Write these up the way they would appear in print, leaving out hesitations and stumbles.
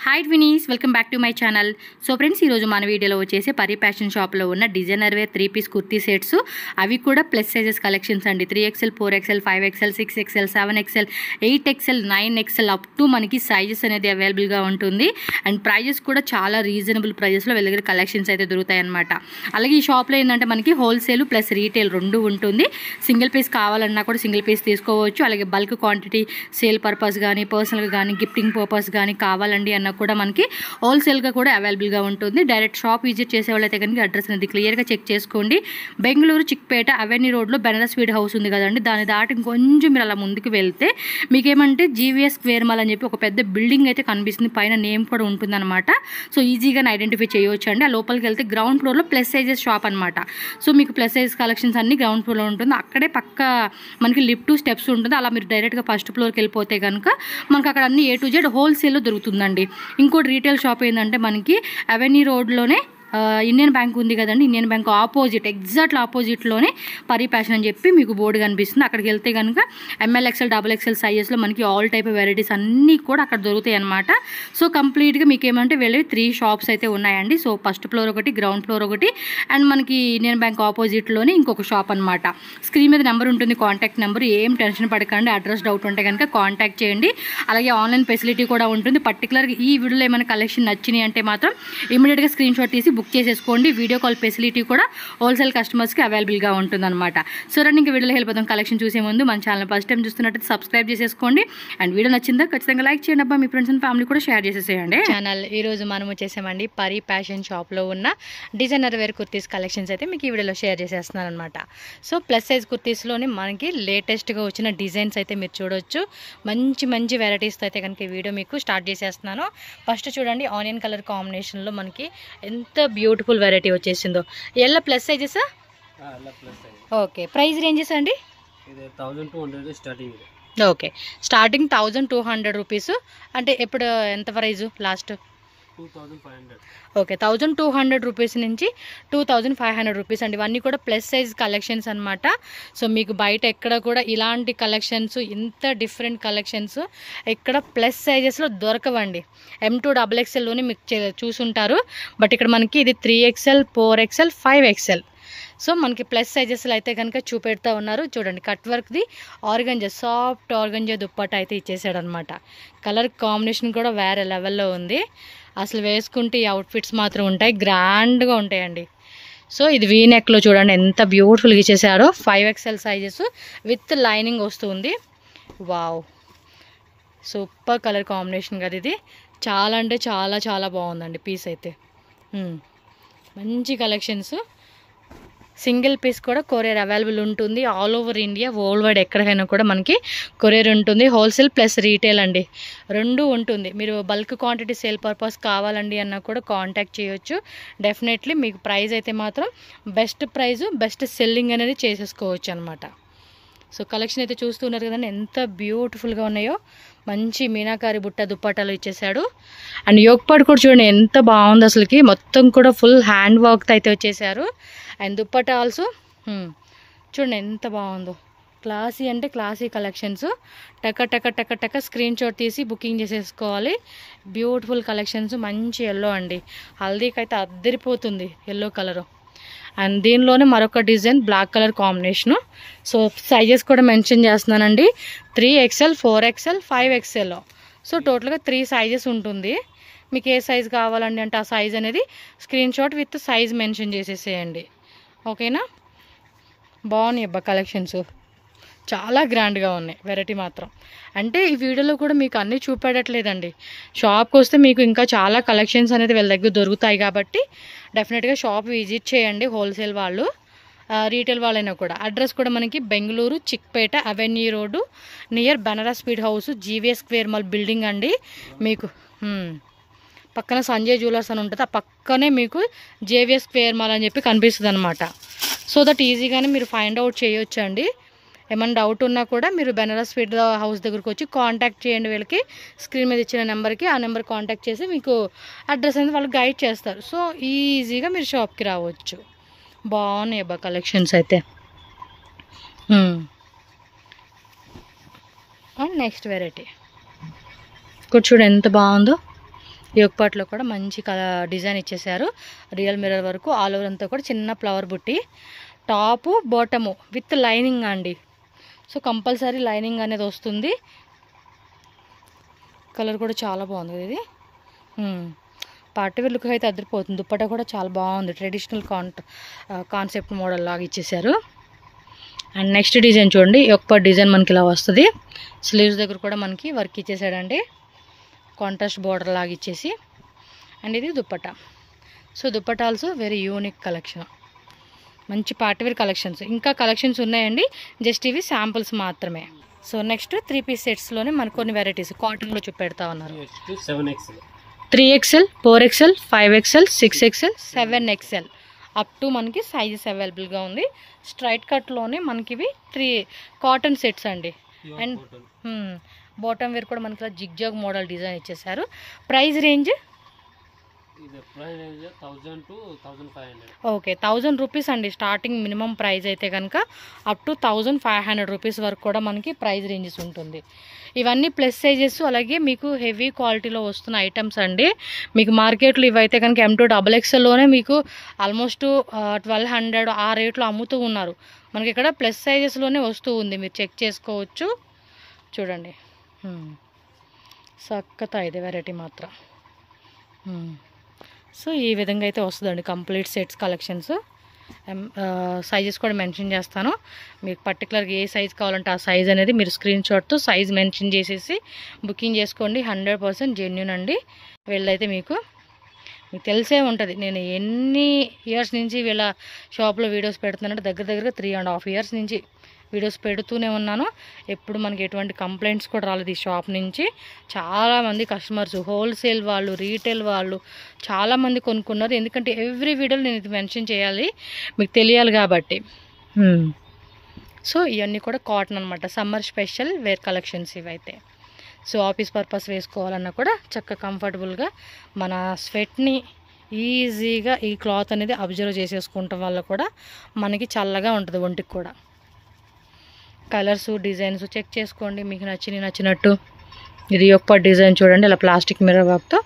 Hi twinnies, welcome back to my channel. So friends, ఈరోజు మన వీడియోలో వచ్చేసి పరి ఫ్యాషన్ షాప్లో ఉన్న డిజైనర్ వేర్ 3-పీస్ కుర్తీ సెట్స్, అవి కూడా ప్లస్ సైజెస్ కలెక్షన్స్ అండి. 3XL, 4XL, 5XL, 6XL, 7XL, 8XL, 9XL up to మనకి సైజెస్ అనేది అవైలబుల్గా ఉంటుంది. అండ్ ప్రైజెస్ కూడా చాలా రీజనబుల్ ప్రైజెస్లో వీళ్ళ దగ్గర కలెక్షన్స్ అయితే దొరుకుతాయి అనమాట. అలాగే ఈ షాప్లో ఏంటంటే మనకి హోల్సేల్ ప్లస్ రీటైల్ రెండు ఉంటుంది. సింగిల్ పీస్ కావాలన్నా కూడా సింగిల్ పీస్ తీసుకోవచ్చు. అలాగే బల్క్ క్వాంటిటీ సేల్ పర్పస్ కానీ, పర్సనల్గా కానీ, గిఫ్టింగ్ పర్పస్ కానీ కావాలండి అన్న కూడా మనకి హోల్సేల్గా కూడా అవైలబుల్గా ఉంటుంది. డైరెక్ట్ షాప్ విజిట్ చేసే వాళ్ళైతే కనుక అడ్రస్ అనేది క్లియర్గా చెక్ చేసుకోండి. బెంగళూరు చిక్పేట అవెన్యూ రోడ్లో బెనారస్ స్వీట్ హౌస్ ఉంది కదండి, దాని దాటి ఇంకొంచెం మీరు అలా ముందుకు వెళ్తే మీకేమంటే జీవీఎస్ స్క్వేర్ మాల్ అని చెప్పి ఒక పెద్ద బిల్డింగ్ అయితే కనిపిస్తుంది. పైన నేమ్ కూడా ఉంటుందన్నమాట. సో ఈజీగా ఐడెంటిఫై చేయవచ్చు అండి. ఆ లోపలికి వెళ్తే గ్రౌండ్ ఫ్లోర్లో ప్లస్ సైజెస్ షాప్ అనమాట. సో మీకు ప్లస్ సైజ్ కలెక్షన్స్ అన్ని గ్రౌండ్ ఫ్లోర్లో ఉంటుంది. అక్కడే పక్క మనకి లిఫ్ట్ స్టెప్స్ ఉంటుంది. అలా మీరు డైరెక్ట్గా ఫస్ట్ ఫ్లోర్కి వెళ్ళిపోతే కనుక మనకు అక్కడ అన్ని A to Z హోల్సేల్లో దొరుకుతుందండి. ఇంకోటి రీటైల్ షాప్ ఏంటంటే మనకి అవెన్యూ రోడ్లోనే ఇండియన్ బ్యాంక్ ఉంది కదండి, ఇండియన్ బ్యాంక్ ఆపోజిట్ ఎగ్జాక్ట్లీ ఆపోజిట్లోనే పరి ఫ్యాషన్ అని చెప్పి మీకు బోర్డు కనిపిస్తుంది. అక్కడికి వెళ్తే కనుక ML, XL, XXL సైజెస్లో మనకి ఆల్ టైప్ వెరైటీస్ అన్నీ కూడా అక్కడ దొరుకుతాయి అనమాట. సో కంప్లీట్గా మీకు ఏమంటే వెళ్ళి 3 షాప్స్ అయితే ఉన్నాయండి. సో ఫస్ట్ ఫ్లోర్ ఒకటి, గ్రౌండ్ ఫ్లోర్ ఒకటి, అండ్ మనకి ఇండియన్ బ్యాంక్ ఆపోజిట్లోనే ఇంకొక షాప్ అనమాట. స్క్రీన్ మీద నెంబర్ ఉంటుంది, కాంటాక్ట్ నెంబర్. ఏం టెన్షన్ పడకండి. అడ్రస్ డౌట్ ఉంటే కనుక కాంటాక్ట్ చేయండి. అలాగే ఆన్లైన్ ఫెసిలిటీ కూడా ఉంటుంది. పర్టికులర్గా ఈ వీడియోలో ఏమైనా కలెక్షన్ నచ్చినాయి అంటే మాత్రం ఇమీడియట్గా స్క్రీన్ షాట్ తీసి బుక్ చేసేసుకోండి. వీడియో కాల్ ఫెసిలిటీ కూడా హోల్సేల్ కస్టమర్స్కి అవైలబుల్గా ఉంటుందన్నమాట. సో రండి, ఇంకా వీడియోలో వెళ్ళిపోతాం. కలెక్షన్ చూసే ముందు మన ఛానల్ ఫస్ట్ టైం చూస్తున్నట్టు సబ్స్క్రైబ్ చేసేసుకోండి. అండ్ వీడియో నచ్చిందా ఖచ్చితంగా లైక్ చేయండి అబ్బా, మీ ఫ్రెండ్స్ అండ్ ఫ్యామిలీ కూడా షేర్ చేసేసేయండి. ఛానల్ ఈరోజు మనం వచ్చేసామండి పరి ఫ్యాషన్ షాప్లో ఉన్న డిజైనర్ వేర్ కుర్తీస్ కలెక్షన్స్ అయితే మీకు ఈ వీడియోలో షేర్ చేసేస్తున్నాను అనమాట. సో ప్లస్ సైజ్ కుర్తీస్లోనే మనకి లేటెస్ట్గా వచ్చిన డిజైన్స్ అయితే మీరు చూడొచ్చు. మంచి మంచి వెరైటీస్తో అయితే కనుక ఈ వీడియో మీకు స్టార్ట్ చేసేస్తున్నాను. ఫస్ట్ చూడండి, ఆనియన్ కలర్ కాంబినేషన్లో మనకి ఎంత బ్యూటిఫుల్ వెరైటీ వచ్చేసిందో. ఎల్లో ప్లస్ సైజెసా? ఓకే, ప్రైస్ రేంజెస్ అండి? Okay, starting 1200 rupees. అంటే ఎప్పుడు ఎంత ప్రైజు లాస్ట్? 2500. ఓకే, 1200 రూపీస్ నుంచి 2500 రూపీస్ అండి. ఇవన్నీ కూడా ప్లస్ సైజ్ కలెక్షన్స్ అనమాట. సో మీకు బయట ఎక్కడ కూడా ఇలాంటి కలెక్షన్స్, ఇంత డిఫరెంట్ కలెక్షన్స్ ఇక్కడ ప్లస్ సైజెస్లో దొరకవండి. M2XXLలోనే మీకు చూసుంటారు. బట్ ఇక్కడ మనకి ఇది 3XL, 4XL, 5XL. సో మనకి ప్లస్ సైజెస్లో అయితే కనుక చూపెడతా ఉన్నారు. చూడండి, కట్ వర్క్ది ఆర్గంజా, సాఫ్ట్ ఆర్గంజా దుప్పట్ట అయితే ఇచ్చేసాడు అనమాట. కలర్ కాంబినేషన్ కూడా వేరే లెవెల్లో ఉంది. అసలు వేసుకుంటే ఈ అవుట్ఫిట్స్ మాత్రం ఉంటాయి, గ్రాండ్గా ఉంటాయండి. సో ఇది వీ నెక్లో చూడండి ఎంత బ్యూటిఫుల్గా ఇచ్చేసారో. 5XL సైజెస్ విత్ లైనింగ్ వస్తుంది. వావ్, సూపర్ కలర్ కాంబినేషన్ కదా ఇది. చాలా అంటే చాలా చాలా బాగుందండి పీస్ అయితే. మంచి కలెక్షన్స్. సింగిల్ పీస్ కూడా కొరియర్ అవైలబుల్ ఉంటుంది. All over India, world wide ఎక్కడికైనా కూడా మనకి కొరియర్ ఉంటుంది. హోల్సేల్ ప్లస్ రీటైల్ అండి, రెండు ఉంటుంది. మీరు బల్క్ క్వాంటిటీ సేల్ పర్పస్ కావాలండి అన్నా కూడా కాంటాక్ట్ చేయొచ్చు. డెఫినెట్లీ మీకు ప్రైస్ అయితే మాత్రం బెస్ట్ ప్రైజు, బెస్ట్ సెల్లింగ్ అనేది చేసేసుకోవచ్చు అనమాట. సో కలెక్షన్ అయితే చూస్తున్నారు కదండి ఎంత బ్యూటిఫుల్గా ఉన్నాయో. మంచి మీనాకారి బుట్ట దుప్పటాలు ఇచ్చేసాడు. అండ్ యోగపాడు కూడా చూడండి ఎంత బాగుంది అసలుకి. మొత్తం కూడా ఫుల్ హ్యాండ్ వర్క్ అయితే వచ్చేసారు. అండ్ దుప్పట ఆల్సో చూడండి ఎంత బాగుందో. క్లాసీ అంటే క్లాసీ కలెక్షన్స్. టక టక టక టక స్క్రీన్ షాట్ తీసి బుకింగ్ చేసేసుకోవాలి. Beautiful collections. మంచి ఎల్లో అండి, హల్దీకి అయితే అద్దరిపోతుంది ఎల్లో కలరు. అండ్ దీనిలోనే మరొక design black colour combination. So sizes కూడా మెన్షన్ చేస్తున్నానండి. 3XL, 4XL, 5XL. సో టోటల్గా 3 సైజెస్ ఉంటుంది. మీకు ఏ సైజ్ కావాలండి అంటే ఆ సైజ్ అనేది screen shot with size mention చేసేసేయండి. ఓకేనా? బాగున్నాయి అబ్బా కలెక్షన్స్, చాలా గ్రాండ్గా ఉన్నాయి వెరైటీ మాత్రం. అంటే ఈ వీడియోలో కూడా మీకు అన్నీ చూపెట్టట్లేదండి. షాప్కి వస్తే మీకు ఇంకా చాలా కలెక్షన్స్ అనేది వీళ్ళ దగ్గర దొరుకుతాయి. కాబట్టి డెఫినెట్గా షాప్ విజిట్ చేయండి, హోల్సేల్ వాళ్ళు, రీటైల్ వాళ్ళైనా కూడా. అడ్రస్ కూడా మనకి Bengaluru Chickpet avenue road near Banaras sweet house, GVS square mall building అండి. మీకు పక్కన సంజయ్ జ్యువెలర్స్ అని ఉంటుంది, ఆ పక్కనే మీకు జేవిఎస్ స్క్వేర్ మాల్ అని చెప్పి కనిపిస్తుంది అనమాట. సో దట్ ఈజీగానే మీరు ఫైండ్ అవుట్ చేయొచ్చు అండి. ఏమైనా డౌట్ ఉన్నా కూడా మీరు బెనారస్ స్వీట్ హౌస్ దగ్గరకు వచ్చి కాంటాక్ట్ చేయండి. వీళ్ళకి స్క్రీన్ మీద ఇచ్చిన నెంబర్కి, ఆ నెంబర్ కాంటాక్ట్ చేసి మీకు అడ్రస్ అనేది వాళ్ళు గైడ్ చేస్తారు. సో ఈజీగా మీరు షాప్కి రావచ్చు. బాగున్నాయి అబ్బా కలెక్షన్స్ అయితే. అండ్ నెక్స్ట్ వెరైటీ కూడా చూడండి ఎంత బాగుందో. యోగ్ పార్ట్లో కూడా మంచి డిజైన్ ఇచ్చేసారు. రియల్ మిర్రర్ వరకు ఆల్ ఓవర్ అంతా కూడా చిన్న ఫ్లవర్ బుట్టి, టాపు బాటము విత్ లైనింగ్ అండి. సో కంపల్సరీ లైనింగ్ అనేది వస్తుంది. కలర్ కూడా చాలా బాగుంది కదా ఇది. పార్టీ వేర్ లుక్ అయితే అదిరిపోతుంది. దుప్పట్టా కూడా చాలా బాగుంది. ట్రెడిషనల్ కాన్సెప్ట్ మోడల్ లాగా ఇచ్చేసారు. అండ్ నెక్స్ట్ డిజైన్ చూడండి. యోగ్ డిజైన్ మనకి ఇలా వస్తుంది. స్లీవ్స్ దగ్గర కూడా మనకి వర్క్ ఇచ్చేసాడండి, కాంట్రాస్ట్ బార్డర్ లాగా ఇచ్చేసి. అండ్ ఇది dupatta. So dupatta also very unique collection, మంచి పార్టీవేర్ కలెక్షన్స్. ఇంకా కలెక్షన్స్ ఉన్నాయండి, జస్ట్ ఇవి శాంపుల్స్ మాత్రమే. సో నెక్స్ట్ 3 పీస్ సెట్స్లోనే మనకు కొన్ని వెరైటీస్ కాటన్లో చూపెడతా ఉన్నారు. 3XL, 4XL, 5XL, 6XL, 7XL up to మనకి సైజెస్ అవైలబుల్గా ఉంది. స్ట్రైట్ కట్లోనే మనకి ఇవి 3 కాటన్ సెట్స్ అండి. అండ్ బాటమ్ వేర్ కూడా మనకి జిగ్జాగ్ మోడల్ డిజైన్ ఇచ్చేసారు. ప్రైస్ రేంజ్ ఓకే 1000 రూపీస్ అండి స్టార్టింగ్ మినిమం ప్రైస్ అయితే కనుక అప్ టు 1500 రూపీస్ వరకు కూడా మనకి ప్రైస్ రేంజెస్ ఉంటుంది. ఇవన్నీ ప్లస్ సైజెస్, అలాగే మీకు హెవీ క్వాలిటీలో వస్తున్న ఐటమ్స్ అండి. మీకు మార్కెట్లో ఇవైతే కనుక M2 XXLలోనే మీకు ఆల్మోస్ట్ 1200 ఆ రేట్లో అమ్ముతూ ఉన్నారు. మనకి ఇక్కడ ప్లస్ సైజెస్లోనే వస్తూ ఉంది, మీరు చెక్ చేసుకోవచ్చు. చూడండి సక్కతా ఇది వెరైటీ మాత్రం. సో ఈ విధంగా అయితే వస్తుందండి కంప్లీట్ సెట్స్ కలెక్షన్స్. సైజెస్ కూడా మెన్షన్ చేస్తాను. మీకు పర్టికులర్గా ఏ సైజ్ కావాలంటే ఆ సైజ్ అనేది మీరు స్క్రీన్ షాట్తో సైజ్ మెన్షన్ చేసేసి బుకింగ్ చేసుకోండి. 100% జెన్యూన్ అండి. వీళ్ళైతే మీకు తెలిసే ఉంటుంది, నేను ఎన్ని ఇయర్స్ నుంచి వీళ్ళ షాప్లో వీడియోస్ పెడుతున్నానంటే దగ్గర 3.5 ఇయర్స్ నుంచి వీడియోస్ పెడుతూనే ఉన్నాను. ఎప్పుడు మనకి ఎటువంటి కంప్లైంట్స్ కూడా రాలేదు ఈ షాప్ నుంచి. చాలామంది కస్టమర్స్, హోల్సేల్ వాళ్ళు, రీటైల్ వాళ్ళు చాలామంది కొనుక్కున్నారు. ఎందుకంటే ఎవ్రీ వీడియోలో నేను ఇది మెన్షన్ చేయాలి, మీకు తెలియాలి కాబట్టి. సో ఇవన్నీ కూడా కాటన్ అనమాట, సమ్మర్ స్పెషల్ వేర్ కలెక్షన్స్ ఇవైతే. సో ఆఫీస్ పర్పస్ వేసుకోవాలన్నా కూడా చక్కగా కంఫర్టబుల్గా మన స్వెట్ని ఈజీగా ఈ క్లాత్ అనేది అబ్జర్వ్ చేసేసుకుంటాం వల్ల కూడా మనకి చల్లగా ఉంటుంది ఒంటికి కూడా. కలర్స్ డిజైన్స్ చెక్ చేసుకోండి మీకు నచ్చినట్టు. ఇది యొక్క డిజైన్ చూడండి, ఇలా ప్లాస్టిక్ మిర్రర్ వర్క్తో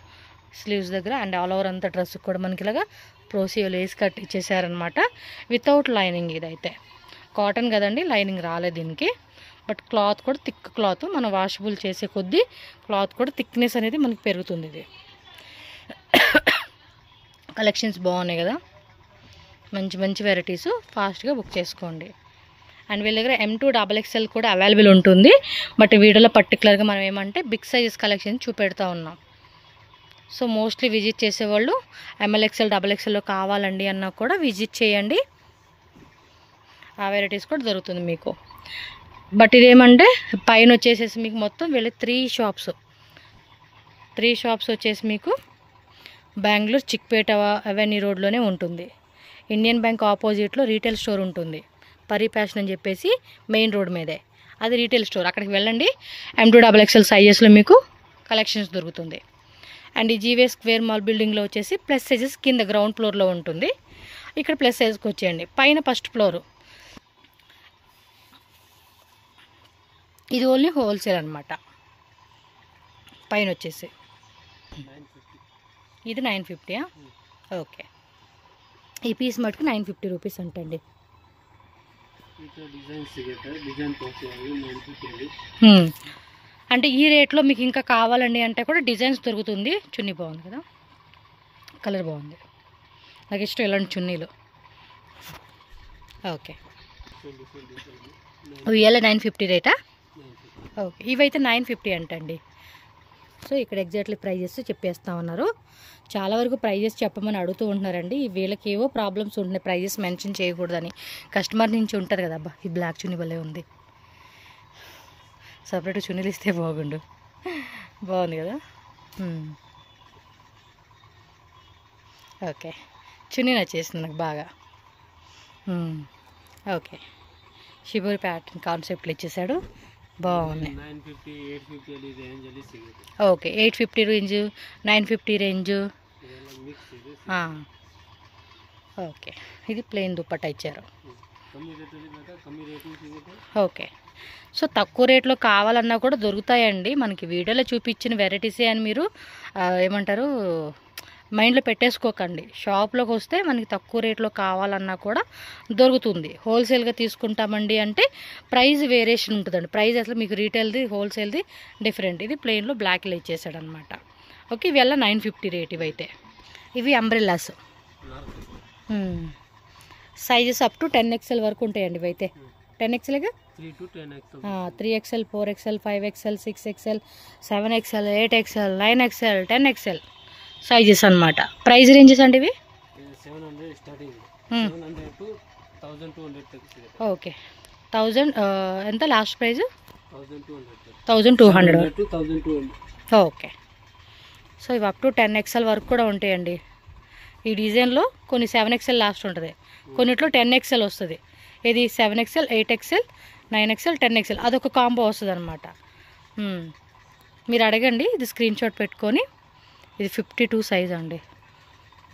స్లీవ్స్ దగ్గర అండ్ ఆల్ ఓవర్ అంతా డ్రెస్ కూడా మనకి ఇలాగా ప్రోసియో లేస్ కట్ ఇచ్చేసారనమాట, వితౌట్ లైనింగ్. ఇదైతే కాటన్ కదండి, లైనింగ్ రాలేదు దీనికి. బట్ క్లాత్ కూడా థిక్ క్లాత్, మనం వాషబుల్ చేసే కొద్దీ క్లాత్ కూడా థిక్నెస్ అనేది మనకి పెరుగుతుంది. ఇది కలెక్షన్స్ బాగున్నాయి కదా, మంచి వెరైటీస్ ఫాస్ట్గా బుక్ చేసుకోండి. అండ్ వీళ్ళ దగ్గర M2 XXL కూడా అవైలబుల్ ఉంటుంది. బట్ వీడియోలో పర్టికులర్గా మనం ఏమంటే బిగ్ సైజెస్ కలెక్షన్ చూపెడతా ఉన్నాం. సో మోస్ట్లీ విజిట్ చేసేవాళ్ళు ML XL, XXLలో కావాలండి అన్నా కూడా విజిట్ చేయండి, ఆ వెరైటీస్ కూడా దొరుకుతుంది మీకు. బట్ ఇదేమంటే పైన వచ్చేసేసి మీకు మొత్తం వీళ్ళ 3 షాప్స్ వచ్చేసి మీకు బెంగళూరు చిక్పేట అవెన్యూ రోడ్లోనే ఉంటుంది. ఇండియన్ బ్యాంక్ ఆపోజిట్లో రీటైల్ స్టోర్ ఉంటుంది, పరీ ఫ్యాషన్ అని చెప్పేసి మెయిన్ రోడ్ మీదే, అది రీటైల్ స్టోర్. అక్కడికి వెళ్ళండి, M2 XXL సైజెస్లో మీకు కలెక్షన్స్ దొరుకుతుంది. అండ్ ఈ జీవే స్క్వేర్ మాల్ బిల్డింగ్లో వచ్చేసి ప్లస్ సైజెస్ కింద గ్రౌండ్ ఫ్లోర్లో ఉంటుంది. ఇక్కడ ప్లస్ సైజ్కి వచ్చేయండి, పైన ఫస్ట్ ఫ్లోరు. ఇది ఓన్లీ హోల్సేల్ అనమాట. పైన వచ్చేసి ఇది 950. ఓకే, ఈ పీస్ మటుకు 950 రూపీస్ అంటండి. అంటే ఈ రేట్లో మీకు ఇంకా కావాలండి అంటే కూడా డిజైన్స్ దొరుకుతుంది. చున్నీ బాగుంది కదా, కలర్ బాగుంది, నాకు ఇష్టం ఇలాంటి చున్నీలు. ఓకే, ఇవాళ 950 రేటా? ఓకే, ఇవైతే 950 అంటండి. సో ఇక్కడ ఎగ్జాక్ట్లీ ప్రైజెస్ చెప్పేస్తా ఉన్నారు. చాలా వరకు ప్రైజెస్ చెప్పమని అడుగుతూ ఉంటున్నారండి. వీళ్ళకి ఏవో ప్రాబ్లమ్స్ ఉంటున్నాయి, ప్రైజెస్ మెన్షన్ చేయకూడదని. కస్టమర్ నుంచి ఉంటుంది కదా, అబ్బా ఈ బ్లాక్ చున్నీ భలే ఉంది, సపరేట్ చున్నీలు ఇస్తే బాగుండు. బాగుంది కదా. ఓకే, చున్నీ నచ్చేసింది నాకు బాగా. ఓకే, షిబోరి ప్యాటర్న్ కాన్సెప్ట్లు ఇచ్చేసాడు, బాగుంది. Okay, 850 range, 950 range. ఓకే, ఇది ప్లెయిన్ దుప్పట్టా ఇచ్చారు. ఓకే, సో తక్కువ రేట్లో కావాలన్నా కూడా దొరుకుతాయండి. మనకి వీడియోలో చూపించిన వెరైటీసే అని మీరు ఏమంటారు మైండ్లో పెట్టేసుకోకండి. షాప్లోకి వస్తే మనకి తక్కువ రేట్లో కావాలన్నా కూడా దొరుకుతుంది. హోల్సేల్గా తీసుకుంటామండి అంటే ప్రైస్ వేరియేషన్ ఉంటుందండి. ప్రైస్ అసలు మీకు రీటైల్ది హోల్సేల్ది డిఫరెంట్. ఇది ప్లెయిన్లో బ్లాక్లో ఇచ్చేసాడు అనమాట. ఓకే, ఇవల్ల 950 రేట్. ఇవైతే ఇవి umbrellas sizes up to 10XL వరకు ఉంటాయండి. ఇవైతే 10XLగా 3XL 4XL 5XL 6XL 7XL 8XL 9XL 10XL sizes అనమాట. ప్రైస్ రేంజెస్ అండి ఇవి 700 స్టార్టింగ్, 700 to 1200. ఓకే, 1000 ఎంత last price? 1200 to 1200. Okay, so ఇవి అప్ టు 10XL వరకు కూడా ఉంటాయండి. ఈ డిజైన్లో కొన్ని 7XL లాస్ట్ ఉంటుంది, కొన్నిట్లో 10XL వస్తుంది. ఇది 7XL 8XL 9XL 10XL అదొక కాంబో వస్తుంది అనమాట. మీరు అడగండి, ఇది స్క్రీన్ షాట్ పెట్టుకొని. ఇది 52 సైజ్ అండి.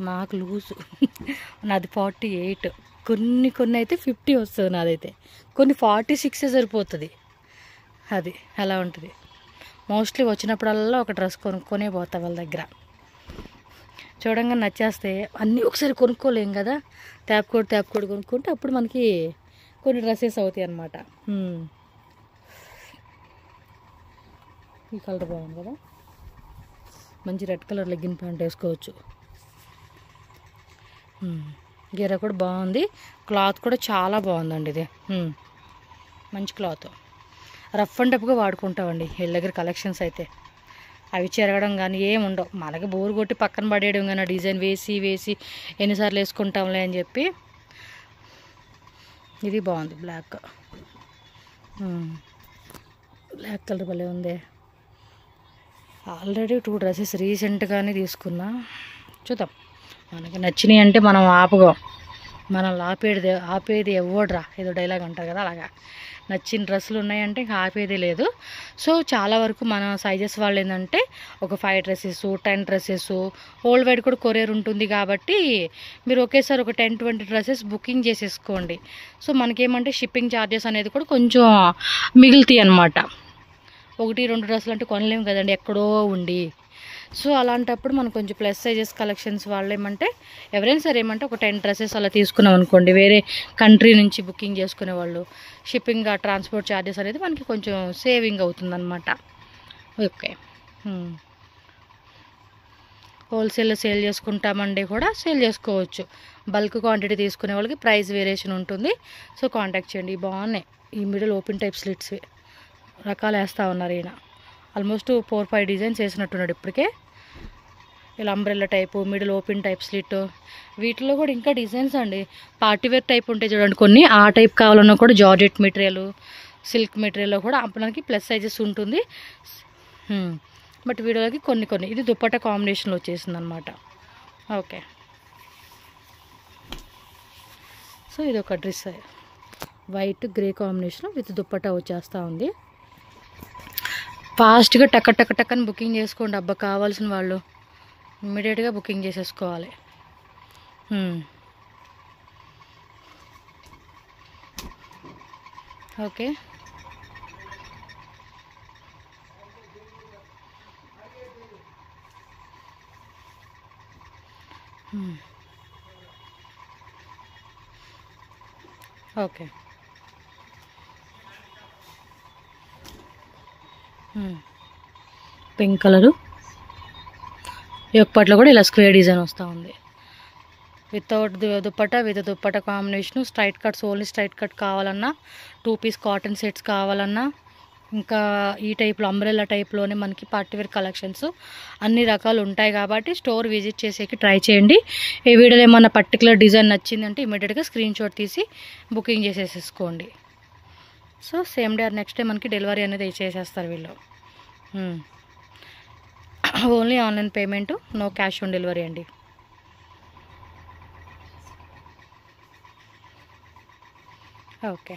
మాకు లూజు నాది 48. కొన్ని అయితే 50 వస్తుంది నాదైతే, కొన్ని 46 సరిపోతుంది. అది అలా ఉంటుంది. మోస్ట్లీ వచ్చినప్పుడల్లా ఒక డ్రెస్ కొనుక్కొనే పోతా వాళ్ళ దగ్గర. చూడంగా నచ్చేస్తే అన్నీ ఒకసారి కొనుక్కోలేం కదా, ట్యాప్కోడ్ కొనుక్కుంటే అప్పుడు మనకి కొన్ని డ్రెస్సెస్ అవుతాయి అన్నమాట. ఈ కలర్ బాగుంది కదా, మంచి రెడ్ కలర్ లెగ్గిన్ ప్యాంట్ వేసుకోవచ్చు. గీర కూడా బాగుంది, క్లాత్ కూడా చాలా బాగుందండి. ఇది మంచి క్లాత్, రఫ్ అండ్ టఫ్గా వాడుకుంటామండి వీళ్ళ దగ్గర కలెక్షన్స్ అయితే. అవి చెరగడం కానీ ఏమి ఉండవు. మనకి బోరు కొట్టి పక్కన పడేయడం కానీ డిజైన్ వేసి ఎన్నిసార్లు వేసుకుంటాంలే అని చెప్పి. ఇది బాగుంది, బ్లాక్ కలర్ భలే ఉంది. ఆల్రెడీ 2 డ్రెస్సెస్ రీసెంట్గానే తీసుకున్నా. చూద్దాం, మనకి నచ్చినాయి అంటే మనం ఆపగం. మనం ఆపేది ఎవ్వడ్రా, ఏదో డైలాగ్ అంటారు కదా, అలాగా నచ్చిన డ్రెస్సులు ఉన్నాయంటే ఇంకా ఆపేదే లేదు. సో చాలా వరకు మన సైజెస్ వాళ్ళు ఏంటంటే ఒక 5 డ్రెస్సెస్ 10 డ్రెస్సెస్ హోల్ వైడ్ కూడా కొరియర్ ఉంటుంది కాబట్టి మీరు ఒకేసారి ఒక 10-20 డ్రెస్సెస్ బుకింగ్ చేసేసుకోండి. సో మనకేమంటే షిప్పింగ్ ఛార్జెస్ అనేది కూడా కొంచెం మిగులుతాయి అన్నమాట. 1-2 డ్రెస్సులు అంటే కొనలేము కదండి ఎక్కడో ఉండి. సో అలాంటప్పుడు మనం కొంచెం ప్లస్ సైజెస్ కలెక్షన్స్ వాళ్ళు ఏమంటే ఎవరైనా సరే ఏమంటే ఒక 10 డ్రెస్సెస్ అలా తీసుకున్నాం అనుకోండి, వేరే కంట్రీ నుంచి బుకింగ్ చేసుకునే వాళ్ళు, షిప్పింగ్ ట్రాన్స్పోర్ట్ ఛార్జెస్ అనేది మనకి కొంచెం సేవింగ్ అవుతుందన్నమాట. ఓకే, హోల్సేల్లో సేల్ చేసుకుంటామండి కూడా సేల్ చేసుకోవచ్చు. బల్క్ క్వాంటిటీ తీసుకునే వాళ్ళకి ప్రైస్ వేరియేషన్ ఉంటుంది. సో కాంటాక్ట్ చేయండి. బాగున్నాయి ఈ మిడిల్ ఓపెన్ టైప్ స్లిట్స్ రకాలు వేస్తూ ఉన్నారు ఈయన. ఆల్మోస్ట్ 4-5 డిజైన్స్ వేసినట్టున్నాడు ఇప్పటికే. ఇలా umbrella type, middle open type slit, వీటిలో కూడా ఇంకా డిజైన్స్ అండి. పార్టీవేర్ టైప్ ఉంటాయి చూడండి కొన్ని, ఆ టైప్ కావాలన్నా కూడా జార్జెట్ మెటీరియల్, సిల్క్ మెటీరియల్లో కూడా మనకి ప్లస్ సైజెస్ ఉంటుంది. బట్ వీడియోలకి కొన్ని ఇది దుప్పట్టా కాంబినేషన్లో వచ్చేసింది అనమాట. ఓకే, సో ఇది ఒక dress white grey combination with dupatta వచ్చేస్తూ ఉంది. ఫాస్ట్గా టక్కని బుకింగ్ చేసుకోండి. అబ్బా కావాల్సిన వాళ్ళు ఇమ్మీడియట్గా బుకింగ్ చేసేసుకోవాలి. ఓకే, ఓకే, పింక్ కలరు యొక్కట్లో కూడా ఇలా స్క్వేర్ డిజైన్ వస్తూ ఉంది. Without dupatta with dupatta combination. Straight cuts, only straight cut కావాలన్నా, 2 పీస్ కాటన్ సెట్స్ కావాలన్నా, ఇంకా ఈ టైప్లో అంబ్రెల్లా టైప్లోనే మనకి పార్టీవేర్ కలెక్షన్స్ అన్ని రకాలు ఉంటాయి కాబట్టి స్టోర్ విజిట్ చేసేకి ట్రై చేయండి. ఈ వీడియోలో ఏమన్నా పర్టికులర్ డిజైన్ నచ్చిందంటే ఇమీడియట్గా స్క్రీన్ షాట్ తీసి బుకింగ్ చేసేసుకోండి. So same day or next day మనకి డెలివరీ అనేది చేసేస్తారు వీళ్ళు. Only online payment, no cash on delivery అండి. ఓకే.